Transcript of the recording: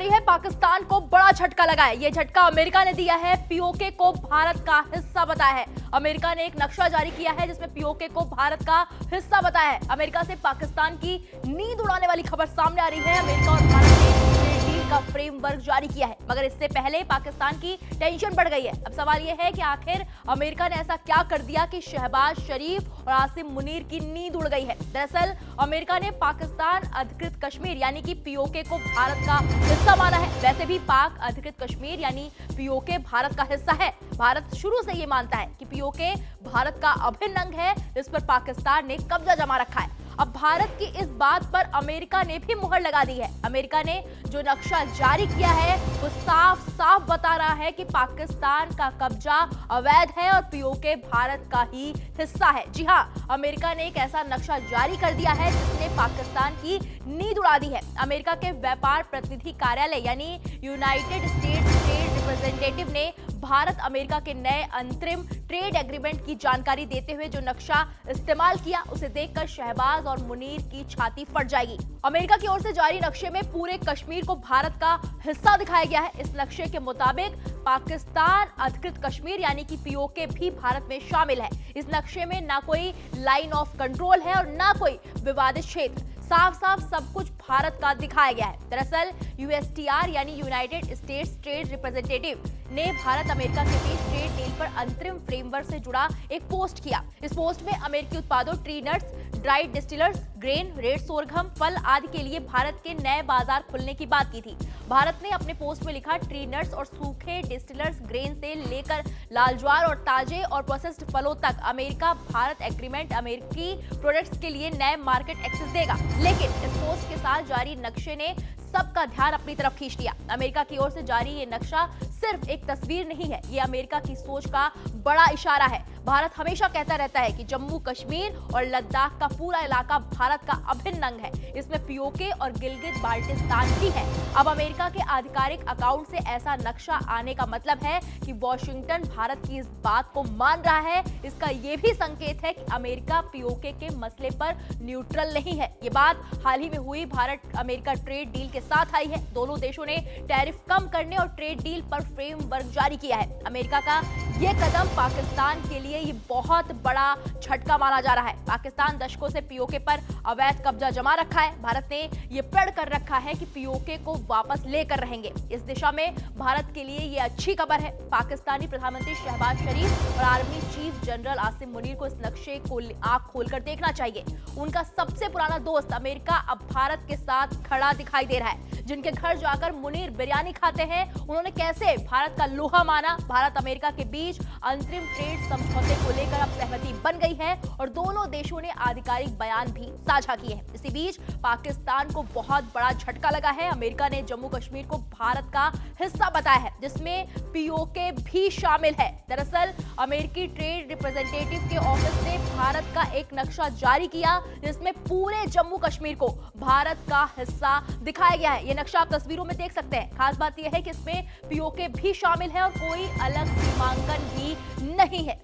रही है, पाकिस्तान को बड़ा झटका लगा है। ये झटका अमेरिका ने दिया है, पीओके को भारत का हिस्सा बताया है। अमेरिका ने एक नक्शा जारी किया है जिसमें पीओके को भारत का हिस्सा बताया है। अमेरिका से पाकिस्तान की नींद उड़ाने वाली खबर सामने आ रही है। अमेरिका और भारत ने डील का फ्रेमवर्क जारी किया है, मगर इससे पहले पाकिस्तान की टेंशन बढ़ गई है। अब सवाल यह है कि आखिर अमेरिका ने ऐसा क्या कर दिया कि शहबाज शरीफ और आसिम मुनीर की नींद उड़ गई है। दरअसल अमेरिका ने पाकिस्तान अधिकृत कश्मीर यानी कि पीओके को भारत का हिस्सा माना है। वैसे भी पाक अधिकृत कश्मीर यानी पीओके भारत का हिस्सा है। भारत शुरू से ये मानता है कि पीओके भारत का अभिन्न अंग है, इस पर पाकिस्तान ने कब्जा जमा रखा है। अब भारत की इस बात पर अमेरिका ने भी मुहर लगा दी है। अमेरिका ने जो नक्शा जारी किया है वो साफ साफ बता रहा है कि पाकिस्तान का कब्जा अवैध है और पीओके भारत का ही हिस्सा है। जी हां, अमेरिका ने एक ऐसा नक्शा जारी कर दिया है जिसने पाकिस्तान की नींद उड़ा दी है। अमेरिका के व्यापार प्रतिनिधि कार्यालय यानी यूनाइटेड स्टेट्स ट्रेड रिप्रेजेंटेटिव ने भारत अमेरिका के नए अंतरिम ट्रेड एग्रीमेंट की जानकारी देते हुए जो नक्शा इस्तेमाल किया, उसे देखकर शहबाज और मुनीर की छाती फट जाएगी। अमेरिका की ओर से जारी नक्शे में पूरे कश्मीर को भारत का हिस्सा दिखाया गया है। इस नक्शे के मुताबिक पाकिस्तान अधिकृत कश्मीर यानी कि पीओके भी भारत में शामिल है। इस नक्शे में ना कोई लाइन ऑफ कंट्रोल है और ना कोई विवादित क्षेत्र, साफ साफ सब कुछ भारत का दिखाया गया है। दरअसल यूएसटीआर यानी यूनाइटेड स्टेट्स ट्रेड रिप्रेजेंटेटिव ने भारत अमेरिका के बीच ट्रेड डील पर अंतरिम फ्रेमवर्क से जुड़ा एक पोस्ट किया। इस पोस्ट में अमेरिकी उत्पादों tree nuts, dried distillers, grain, red सोरघम, फल आदि के लिए भारत के नए बाजार खुलने की बात की थी। भारत ने अपने पोस्ट में लिखा, ट्री नट्स और सूखे डिस्टिलर्स ग्रेन से लेकर लाल ज्वार और ताजे और प्रोसेस्ड फलों तक अमेरिका भारत एग्रीमेंट अमेरिकी प्रोडक्ट्स के लिए नए मार्केट एक्सेस देगा। लेकिन इस पोस्ट के साथ जारी नक्शे ने सबका ध्यान अपनी तरफ खींच लिया। अमेरिका की ओर से जारी ये नक्शा सिर्फ एक तस्वीर नहीं है, ये अमेरिका की सोच का बड़ा इशारा है। भारत हमेशा कहता रहता है कि जम्मू कश्मीर और लद्दाख का पूरा इलाका भारत का अभिन्न अंग है। इसमें पीओके और गिलगित बाल्टिस्तान भी है। अब अमेरिका के आधिकारिक अकाउंट से ऐसा नक्शा आने का मतलब है कि वॉशिंगटन भारत की इस बात को मान रहा है। इसका यह भी संकेत है कि अमेरिका पीओके के मसले पर न्यूट्रल नहीं है। ये बात हाल ही में हुई भारत अमेरिका ट्रेड डील के साथ आई है। दोनों देशों ने टैरिफ कम करने और ट्रेड डील पर फ्रेमवर्क जारी किया है। अमेरिका का यह कदम पाकिस्तान के लिए ये बहुत बड़ा झटका माना जा रहा है। पाकिस्तान दशकों से पीओके पर अवैध कब्जा जमा रखा है। भारत ने यह प्रण कर रखा है कि पीओके को वापस लेकर रहेंगे। इस दिशा में भारत के लिए यह अच्छी खबर है। पाकिस्तानी प्रधानमंत्री शहबाज शरीफ और army chief general Asim Munir को इस नक्शे को आंख खोलकर देखना चाहिए। उनका सबसे पुराना दोस्त अमेरिका अब भारत के साथ खड़ा दिखाई दे रहा है। जिनके घर जाकर मुनीर बिरयानी खाते हैं, उन्होंने कैसे भारत का लोहा माना। भारत अमेरिका के बीच अंतरिम ट्रेड समझौते को लेकर अब सहमति बन गई है और दोनों देशों ने आधिकारिक बयान भी साझा किए हैं। इसी बीच पाकिस्तान को बहुत बड़ा झटका लगा है। अमेरिका ने जम्मू कश्मीर को भारत का हिस्सा बताया है, जिसमें पीओके भी शामिल है। दरअसल अमेरिकी ट्रेड रिप्रेजेंटेटिव के ऑफिस ने भारत का एक नक्शा जारी किया जिसमें पूरे जम्मू कश्मीर को भारत का हिस्सा दिखाया गया है। ये नक्शा आप तस्वीरों में देख सकते हैं। खास बात यह है कि इसमें पीओके भी शामिल है और कोई अलग सीमांकन भी नहीं है।